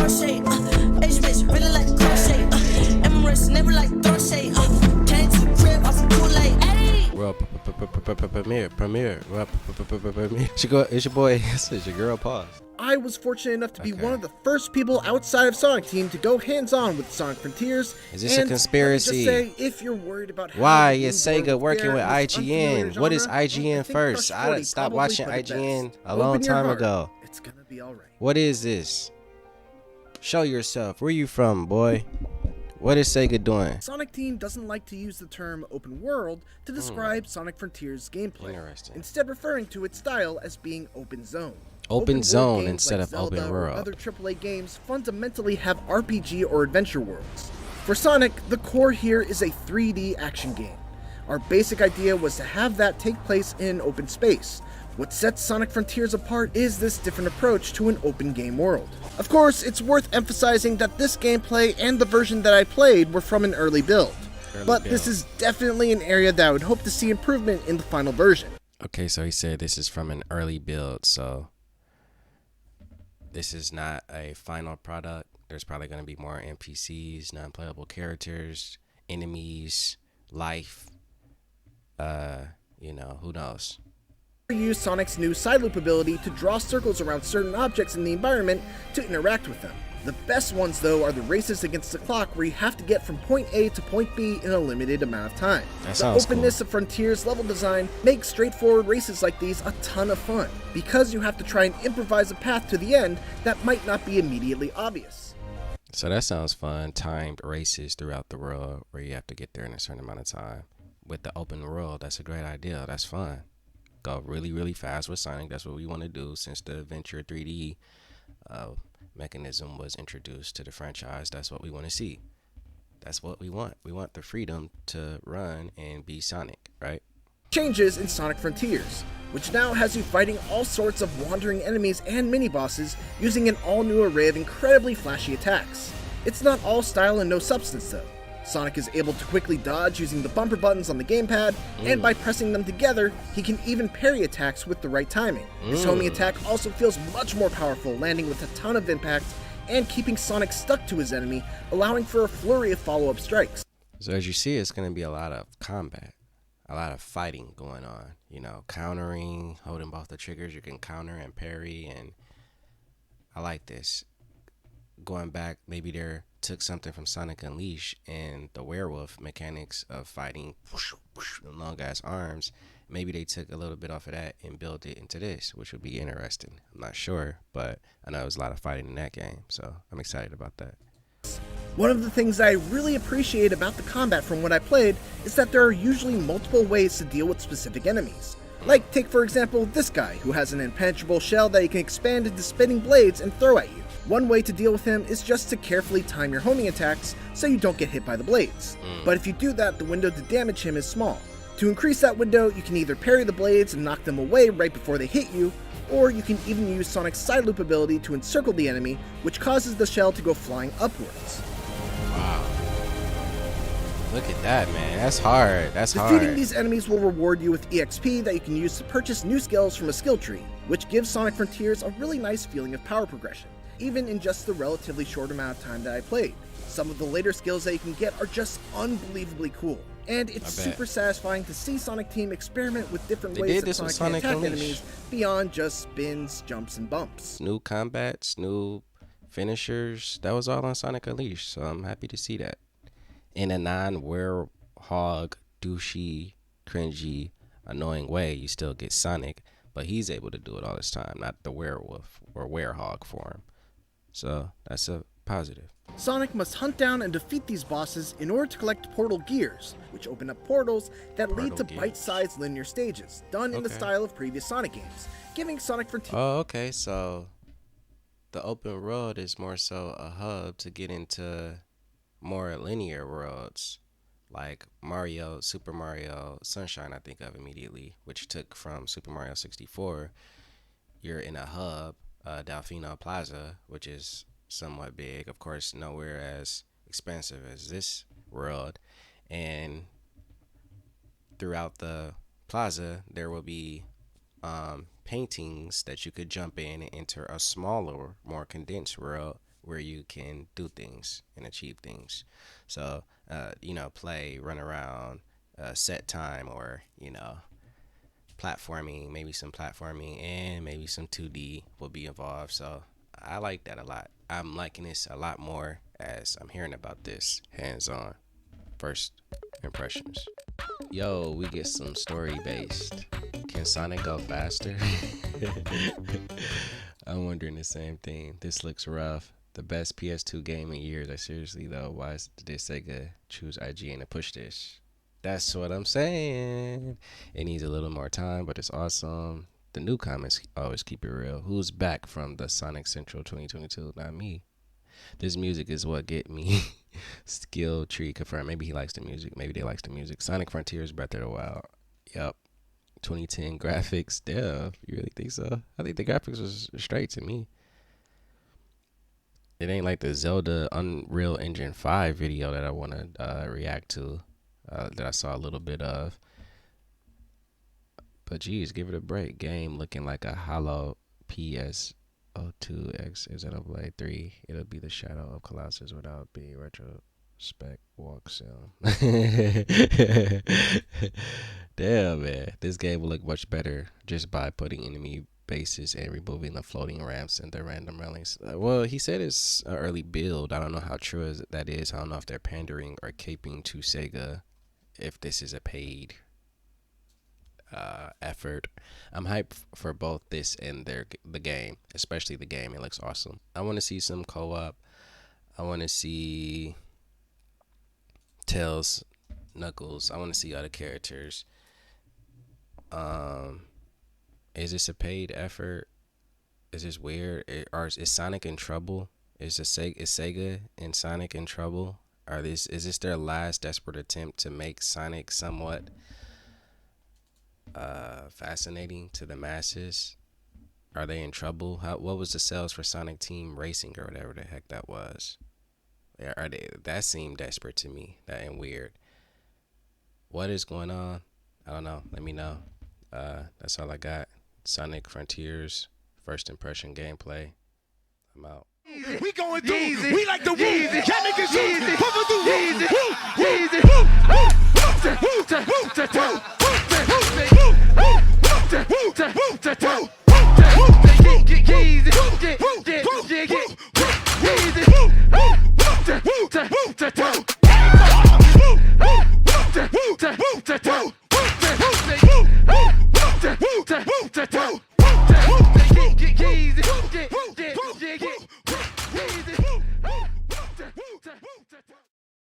crochet. Asian bitch, really like crochet. Emirates, never like throw shade. Came to the crib off the Kool-Aid. Ayy. World premiere. It's your boy. It's your girl. Pause. I was fortunate enough to be one of the first people outside of Sonic Team to go hands-on with Sonic Frontiers. Is this a conspiracy? Let me just say, if you're worried about why is Sega working with IGN? What is IGN first? I stopped watching IGN a long time ago. It's gonna be all right. What is this? Show yourself. Where you from, boy? What is Sega doing? Sonic Team doesn't like to use the term open world to describe Sonic Frontiers gameplay, instead referring to its style as being open zone. Open zone instead of open world. Other AAA games fundamentally have RPG or adventure worlds. For Sonic, the core here is a 3D action game. Our basic idea was to have that take place in open space. What sets Sonic Frontiers apart is this different approach to an open game world. Of course, it's worth emphasizing that this gameplay and the version that I played were from an early build. This is definitely an area that I would hope to see improvement in the final version. Okay, so he said this is from an early build, so this is not a final product. There's probably going to be more NPCs, non-playable characters, enemies, life, who knows. Use Sonic's new side loop ability to draw circles around certain objects in the environment to interact with them. The best ones, though, are the races against the clock where you have to get from point A to point B in a limited amount of time. The openness of Frontiers level design makes straightforward races like these a ton of fun, because you have to try and improvise a path to the end that might not be immediately obvious. So that sounds fun. Timed races throughout the world where you have to get there in a certain amount of time. With the open world, that's a great idea. That's fun. Go really, really fast with Sonic. That's what we want to do since the Adventure 3D mechanism was introduced to the franchise. That's what we want to see. That's what we want. We want the freedom to run and be Sonic, right? Changes in Sonic Frontiers, which now has you fighting all sorts of wandering enemies and mini-bosses using an all-new array of incredibly flashy attacks. It's not all style and no substance, though. Sonic is able to quickly dodge using the bumper buttons on the gamepad, and by pressing them together, he can even parry attacks with the right timing. His homing attack also feels much more powerful, landing with a ton of impact and keeping Sonic stuck to his enemy, allowing for a flurry of follow-up strikes. So as you see, it's going to be a lot of combat, a lot of fighting going on. Countering, holding both the triggers, you can counter and parry, and I like this. Going back, maybe they took something from Sonic Unleashed and the werewolf mechanics of fighting the long ass arms. Maybe they took a little bit off of that and built it into this, which would be interesting. I'm not sure, but I know there's a lot of fighting in that game, so I'm excited about that. One of the things I really appreciate about the combat from what I played is that there are usually multiple ways to deal with specific enemies. Like, take for example this guy, who has an impenetrable shell that he can expand into spinning blades and throw at you. One way to deal with him is just to carefully time your homing attacks so you don't get hit by the blades. But if you do that, the window to damage him is small. To increase that window, you can either parry the blades and knock them away right before they hit you, or you can even use Sonic's side loop ability to encircle the enemy, which causes the shell to go flying upwards. Wow. Look at that, man. That's hard. Defeating these enemies will reward you with EXP that you can use to purchase new skills from a skill tree, which gives Sonic Frontiers a really nice feeling of power progression, even in just the relatively short amount of time that I played. Some of the later skills that you can get are just unbelievably cool, and it's super satisfying to see Sonic Team experiment with different ways that Sonic can attack enemies beyond just spins, jumps, and bumps. New combats, new finishers, that was all on Sonic Unleashed, so I'm happy to see that. In a non-werehog, douchey, cringy, annoying way, you still get Sonic, but he's able to do it all this time, not the werewolf or werehog form. So that's a positive. Sonic must hunt down and defeat these bosses in order to collect portal gears, which open up portals that lead to bite-sized linear stages, done in the style of previous Sonic games, giving Sonic Frontiers... Oh, okay, so the open world is more so a hub to get into more linear worlds, like Mario, Super Mario Sunshine, I think of immediately, which took from Super Mario 64. You're in a hub, Delfino Plaza, which is somewhat big, of course nowhere as expensive as this world, and throughout the plaza there will be paintings that you could jump in and enter a smaller, more condensed world where you can do things and achieve things. So, play, run around, set time, or, platforming, maybe some platforming and maybe some 2D will be involved. So I like that a lot. I'm liking this a lot more as I'm hearing about this hands-on. First impressions. Yo, we get some story based. Can Sonic go faster? I'm wondering the same thing. This looks rough. The best PS2 game in years. Seriously though, why did Sega choose IGN to push this? That's what I'm saying. It needs a little more time, but it's awesome. The new comments always keep it real. Who's back from the Sonic Central 2022? Not me. This music is what get me. Skill tree confirmed. Maybe he likes the music. Maybe they likes the music. Sonic Frontiers, Breath of the Wild. Yep. 2010 graphics. Damn. You really think so? I think the graphics was straight to me. It ain't like the Zelda Unreal Engine 5 video that I want to react to. That I saw a little bit of. But geez, give it a break. Game looking like a hollow PS02X Xenoblade 3. It'll be the Shadow of Colossus without being retrospect walk sim. Damn, man. This game will look much better just by putting enemy bases and removing the floating ramps and the random railings. Well, he said it's an early build. I don't know how true that is. I don't know if they're pandering or caping to Sega, if this is a paid effort. I'm hyped for both this and the game, especially the game. It looks awesome. I want to see some co-op. I want to see Tails, Knuckles. I want to see other characters. Is this a paid effort? Is this weird? Or is Sonic in trouble? Is Sega and Sonic in trouble? Is this their last desperate attempt to make Sonic somewhat fascinating to the masses? Are they in trouble? What was the sales for Sonic Team Racing or whatever the heck that was? That seemed desperate to me. That and weird. What is going on? I don't know. Let me know. That's all I got. Sonic Frontiers, first impression gameplay. I'm out. We going through. Easy. We like the woo. Y'all niggas easy. Cover the woo.